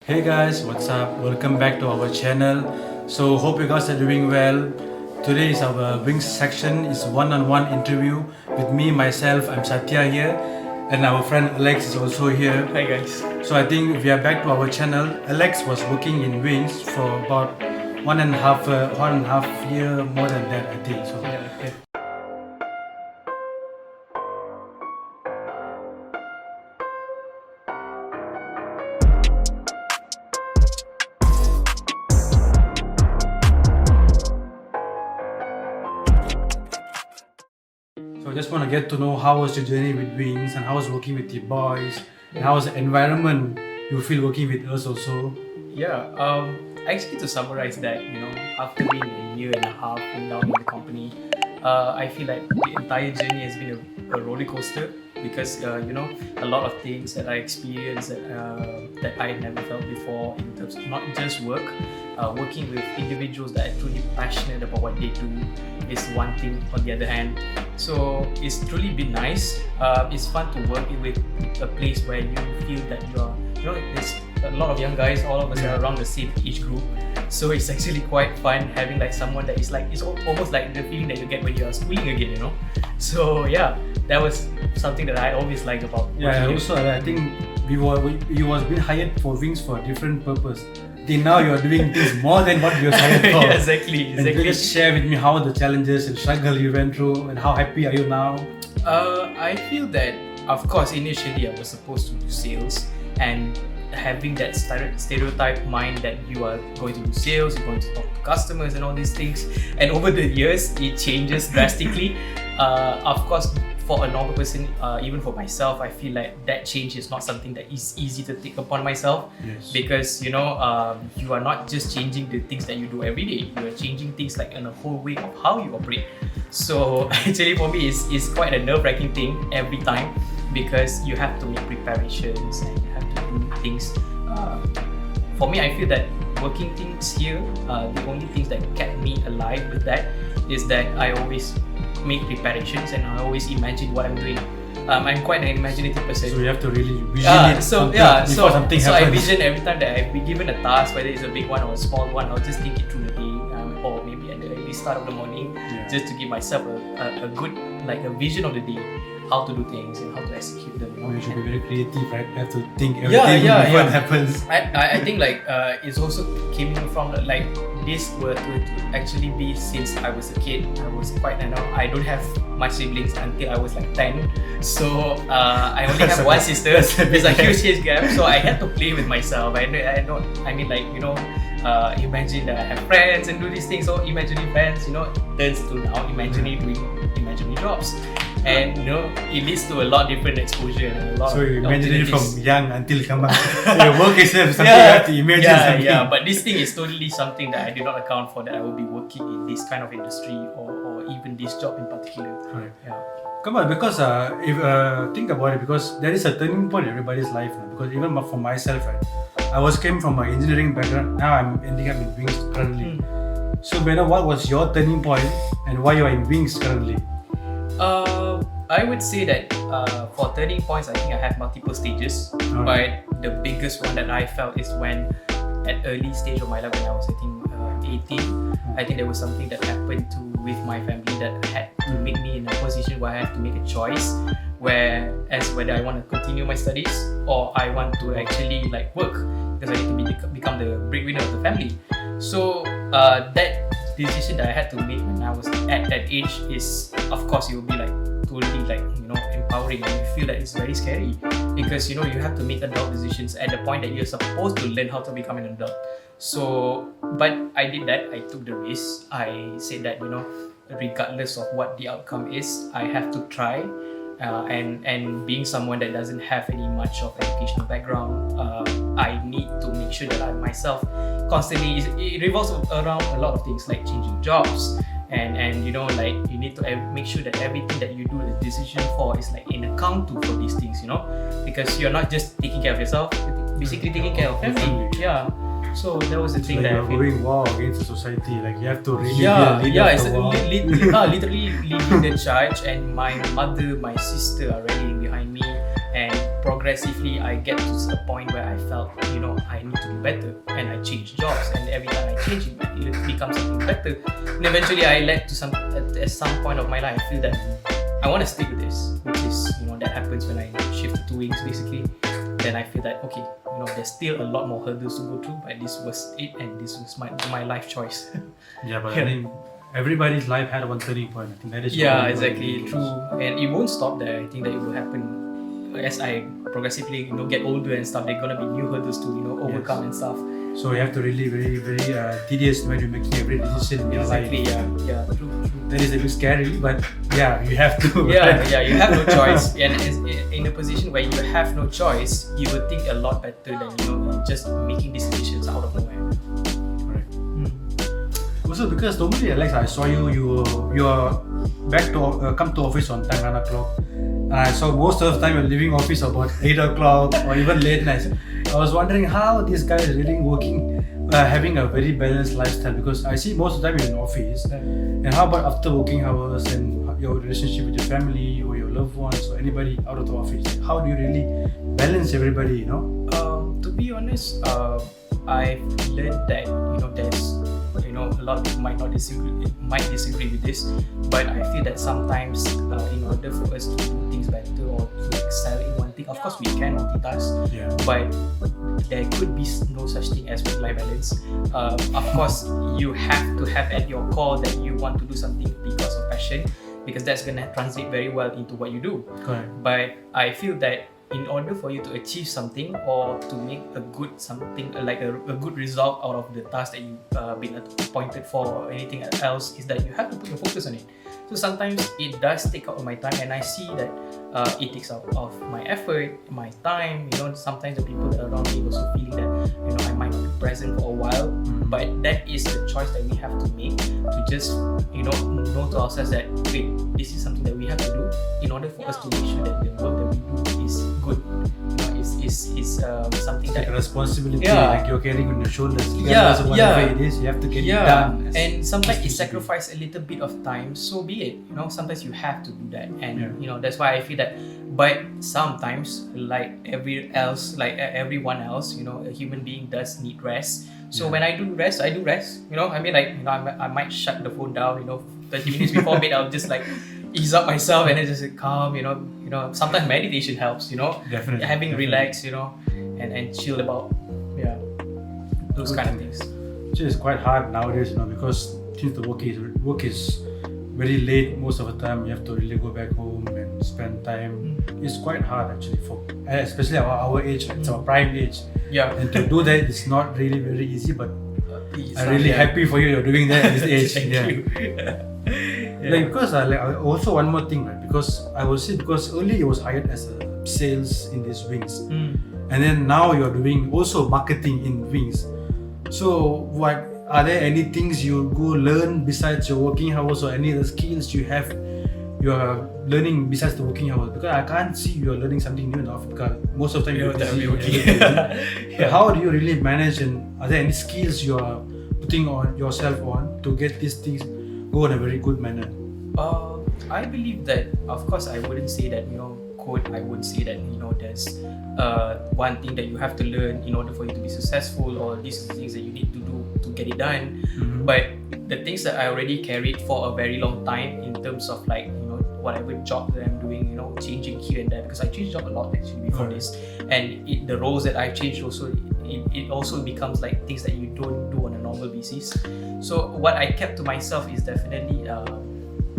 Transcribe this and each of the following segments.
Hey guys, what's up? Welcome back to our channel. So hope you guys are doing well. Today is our Wings section. It's one-on-one interview with me, myself. I'm Sathia here, and our friend Alex is also here. Hi guys. So I think we are back to our channel. Alex was working in Wings for about one and a half year, more than that I think. So Yeah. So I just want to get to know how was your journey with Wings and how was working with the boys and how was the environment you feel working with us also. Yeah. Actually, to summarize that, after being a year and a half down in the company, I feel like the entire journey has been a roller coaster because a lot of things that I experienced that I had never felt before in terms of not just work. Working with individuals that are truly passionate about what they do is one thing. On the other hand, so it's truly been nice. It's fun to work with a place where you feel that there's a lot of young guys. All of us are around the same age group, so it's actually quite fun having like someone that is like it's almost like the feeling that you get when you are schooling again. So yeah, that was something that I always liked about. Yeah, also I think you was being hired for Wings for a different purpose. I think now you are doing things more than what you were hired for. Yeah, exactly. And you just share with me how the challenges and struggle you went through and how happy are you now? I feel that of course initially I was supposed to do sales, and having that stereotype mind that you are going to do sales, you're going to talk to customers and all these things, and over the years it changes drastically. Of course, for a normal person, even for myself, I feel like that change is not something that is easy to take upon myself. Yes. Because you are not just changing the things that you do every day, you are changing things like in a whole way of how you operate. So actually for me it's quite a nerve-wracking thing every time, because you have to make preparations and you have to do things. For me, I feel that working things here, the only things that kept me alive with that is that I always make preparations and I always imagine what I'm doing. I'm quite an imaginative person. So you have to really vision it so something I happens. vision every time that I've been given a task, whether it's a big one or a small one, I'll just think it through the day, or maybe at the early start of the morning, just to give myself a good a vision of the day, how to do things and how to execute them. You should be very creative, right? You have to think everything before it happens. I think it's also came from this were to actually be since I was a kid. I was quite I don't have much siblings until I was like 10, so I only have one sister. There's a huge age gap, so I had to play with myself. Imagine that I have friends and do these things. So imaginary friends, turns to now imaginary doing imaginary jobs. And it leads to a lot different exposure and a lot. So you of imagine it from opportunities. young until come back. Your work is something you have to imagine something. Yeah, but this thing is totally something that I did not account for, that I will be working in this kind of industry or even this job in particular. Right. Yeah. Come on, because if think about it, because there is a turning point in everybody's life now. Because even for myself, right, came from an engineering background. Now I'm ending up in Wings currently. So, what was your turning point and why you are in Wings currently? I would say that for turning points, I think I have multiple stages. Alright. But the biggest one that I felt is when, at early stage of my life, when I was 18, I think there was something that happened with my family that had to make me in a position where I have to make a choice, whether I want to continue my studies or I want to actually work, because I need to become the breadwinner of the family. So that decision that I had to make when I was at that age is, of course, it will be totally empowering, and you feel that it's very scary because you have to make adult decisions at the point that you're supposed to learn how to become an adult. So, but I did that. I took the risk. I said that regardless of what the outcome is, I have to try. And being someone that doesn't have any much of educational background, I need to make sure that I myself constantly, it revolves around a lot of things like changing jobs, and you need to make sure that everything that you do the decision for is in account for these things, because you're not just taking care of yourself, you're basically taking care of family. Yeah. So that was the thing that you're I feel. going war against the society. You have to really be a leader it's of the war. literally leading the charge, and my mother, my sister are rallying behind me, and progressively I get to a point where I felt, I need to do better, and I changed jobs, and every time I change it becomes something better. And eventually I led to at some point of my life, I feel that I want to stick with this, which is, that happens when I shifted to Wings basically. Then I feel that, okay, there's still a lot more hurdles to go through, but this was it, and this was my life choice. Yeah, but I think everybody's life had one turning point. I think that is exactly, true. And it won't stop there. I think that it will happen as I progressively, get older and stuff. There are gonna be new hurdles to, overcome and stuff. So you have to really very, very tedious when you're making every decision in your life. Exactly, yeah, true. That is a bit scary, but yeah, you have to. Yeah, you have no choice. And in a position where you have no choice, you will think a lot better than, just making decisions out of nowhere. Correct. Also, because normally, Alex, I saw you are back to come to office on time 9 o'clock. And I saw most of the time you're leaving office about 8 o'clock or even late nights. I was wondering how this guy is really working, having a very balanced lifestyle, because I see most of the time you're in office. And how about after working hours and your relationship with your family or your loved ones or anybody out of the office? How do you really balance everybody, To be honest, I've learned that, there's, a lot of people might disagree with this, but I feel that sometimes in order for us to do things better or to excel in one thing, of course we can multitask, but there could be no such thing as work-life balance. Of course, you have to have at your core that you want to do something because of passion, because that's going to translate very well into what you do. Correct. But I feel that in order for you to achieve something or to make a good something, like a good result out of the task that you've been appointed for or anything else, is that you have to put your focus on it. So sometimes it does take out of my time, and I see that it takes out of my effort, my time. Sometimes the people that are around me also feeling that I might not be present for a while, but that is the choice that we have to make, to just know to ourselves that this is something that we have to do in order for us to make sure that the work that we do is good. Is something that like a responsibility, like you're carrying on your shoulders. Whatever it is, you have to get it done. And sometimes it sacrifices a little bit of time, so be it. Sometimes you have to do that, and that's why I feel that. But sometimes, like everyone else, a human being does need rest. So when I do rest, I might shut the phone down. 30 minutes before bed, I'll just ease up myself and then just calm. Sometimes meditation helps. Definitely. Having relax, and chill about, those kind of things. Which is quite hard nowadays, because since the work is very late most of the time, you have to really go back home and spend time. It's quite hard actually, for especially our age, it's our prime age. Yeah. And to do that, it's not really very easy, but I'm really happy for you. You're doing that at this age. Thank you. Because also one more thing, right? Because I will say, because earlier you was hired as a sales in these Wings, and then now you're doing also marketing in Wings. So what are there any things you go learn besides your working hours, or any other skills you are learning besides the working hours? Because I can't see you're learning something new enough, because most of the time you're busy working. How do you really manage, and are there any skills you are putting on yourself on to get these things go in a very good manner? I believe that, of course, I wouldn't say that, I would say that, there's one thing that you have to learn in order for you to be successful, or these are the things that you need to do to get it done. But the things that I already carried for a very long time, in terms of whatever job that I'm doing, changing here and there, because I changed job a lot actually before this, and the roles that I changed also, it also becomes like things that you don't do on a normal basis. So what I kept to myself is definitely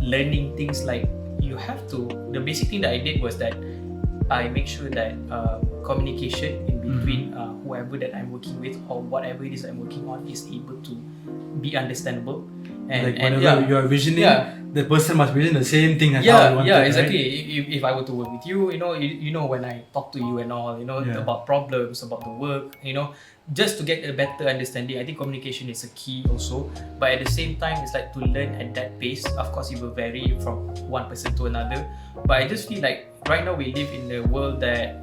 learning things like the basic thing that I did was that I make sure that communication in between whoever that I'm working with, or whatever it is I'm working on, is able to be understandable. And whenever you are visioning, the person must vision the same thing as how you want it, exactly. Right? If I were to work with you, when I talk to you and all, about problems, about the work, just to get a better understanding. I think communication is a key also. But at the same time, it's like to learn at that pace. Of course, it will vary from one person to another. But I just feel like right now we live in a world that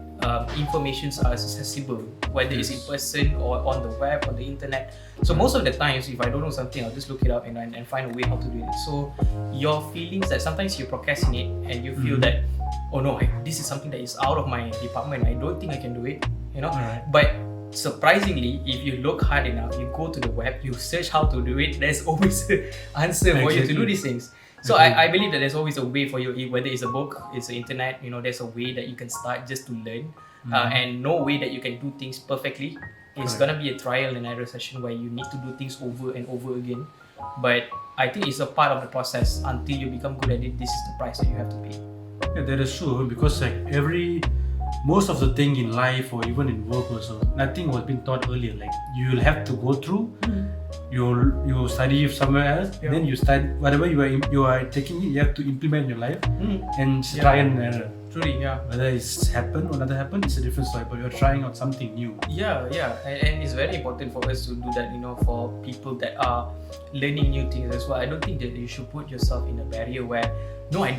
informations are accessible, whether it's in person or on the web, on the internet. So most of the times, if I don't know something, I'll just look it up and find a way how to do it. So your feelings that sometimes you procrastinate and you feel that, oh no, this is something that is out of my department. I don't think I can do it, you know. But surprisingly, if you look hard enough, you go to the web, you search how to do it, there's always an answer for you to do these things. So I believe that there's always a way for you, whether it's a book, it's the internet, you know, there's a way that you can start just to learn. And no way that you can do things perfectly. It's gonna be a trial and error session where you need to do things over and over again. But I think it's a part of the process. Until you become good at it, this is the price that you have to pay. Yeah, that is true, because like most of the thing in life or even in work also, nothing was been taught earlier. Like you'll have to go through, you study somewhere else, then you study whatever you are taking it, you have to implement in your life and try and error. Truly, yeah. Whether it's happened or not happened, it's a different story, but you're trying out something new. Yeah, and it's very important for us to do that, you know, for people that are learning new things as well. I don't think that you should put yourself in a barrier where, no, I'm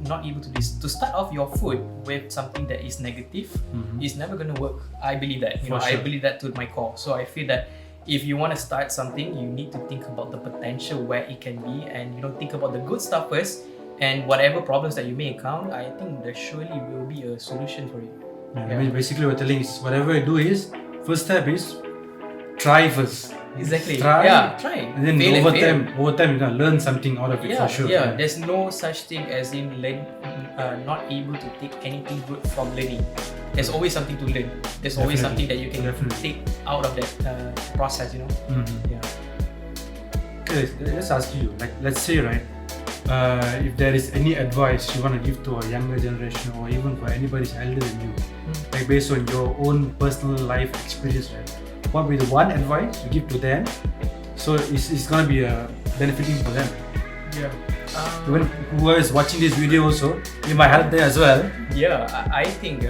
not able to this. To start off your foot with something that is negative is never going to work. I believe that, you know, I believe that to my core. So I feel that if you want to start something, you need to think about the potential where it can be, and you know, think about the good stuff first. And whatever problems that you may encounter, I think there surely will be a solution for it. I mean, basically what we're telling is, whatever you do is, first step is try first. Exactly. Try. Try. And then over time you're gonna learn something out of it for sure. Yeah, there's no such thing as in not able to take anything good from learning. There's always something to learn. There's always something that you can take out of that process, you know. Okay, let's ask you, like, let's say, right, if there is any advice you want to give to a younger generation or even for anybody who's elder than you, like based on your own personal life experience, right, what would be the one advice you give to them so it's gonna be benefiting for them? Even who is watching this video also, it might help them as well. I think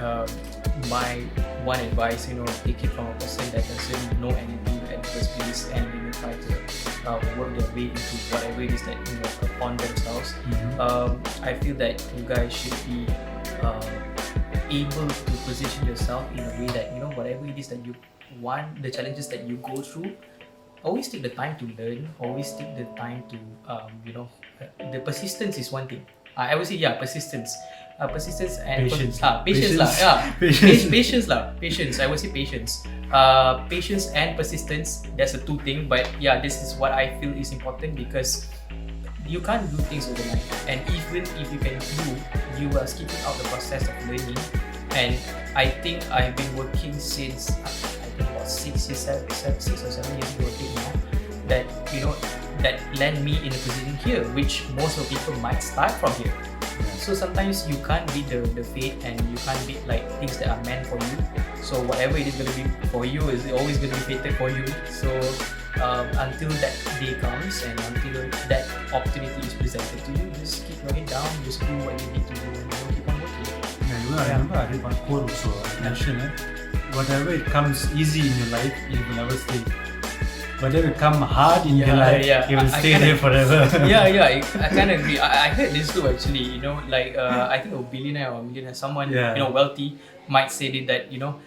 my one advice, you know, take it from a person that doesn't know anything at the first place and even try to work their way into whatever it is that, you know, upon themselves. I feel that you guys should be able to position yourself in a way that, you know, whatever it is that you want, the challenges that you go through, always take the time to learn, always take the time to, you know, the persistence is one thing. I would say, persistence. Persistence and patience. Patience. I would say patience. Patience and persistence. That's a two thing. But yeah, this is what I feel is important, because you can't do things overnight. And even if you can do, you are skipping out the process of learning. And I think I've been working since about 6 or 7 years ago now. That, you know, that land me in a position here, which most of people might start from here. So sometimes you can't beat the fate, and you can't beat like things that are meant for you. So whatever it is going to be for you is always going to be fated for you. So until that day comes and until that opportunity is presented to you, just keep your head down, just do what you need to do, and keep on working. I remember I read one quote also, mentioned whatever it comes easy in your life, it will never stay. Whatever it come hard in your life, it will stay there forever. I kind of agree. I heard this too actually. You know, like I think a billionaire or a millionaire, someone you know, wealthy, might say that, you know,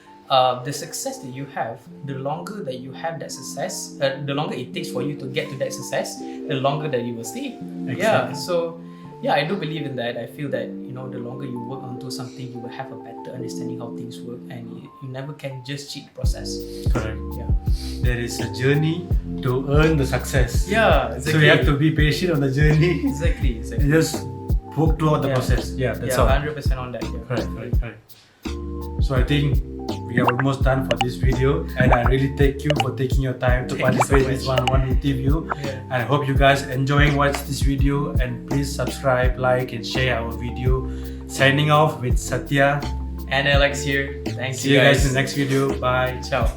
the success that you have, the longer that you have that success, the longer it takes for you to get to that success, the longer that you will stay. Exactly. So I do believe in that. I feel that, you know, the longer you work onto something, you will have a better understanding how things work, and you never can just cheat the process. Correct. There is a journey to earn the success. Exactly. So you have to be patient on the journey. Exactly. And just work throughout the process. That's all. 100% on that. Correct. So I think we are almost done for this video, and I really thank you for taking your time to participate in this one-on-one interview. And I hope you guys enjoying watch this video, and please subscribe, like, and share our video. Signing off with Sathia and Alex here. Thanks. See you guys in the next video. Bye. Ciao.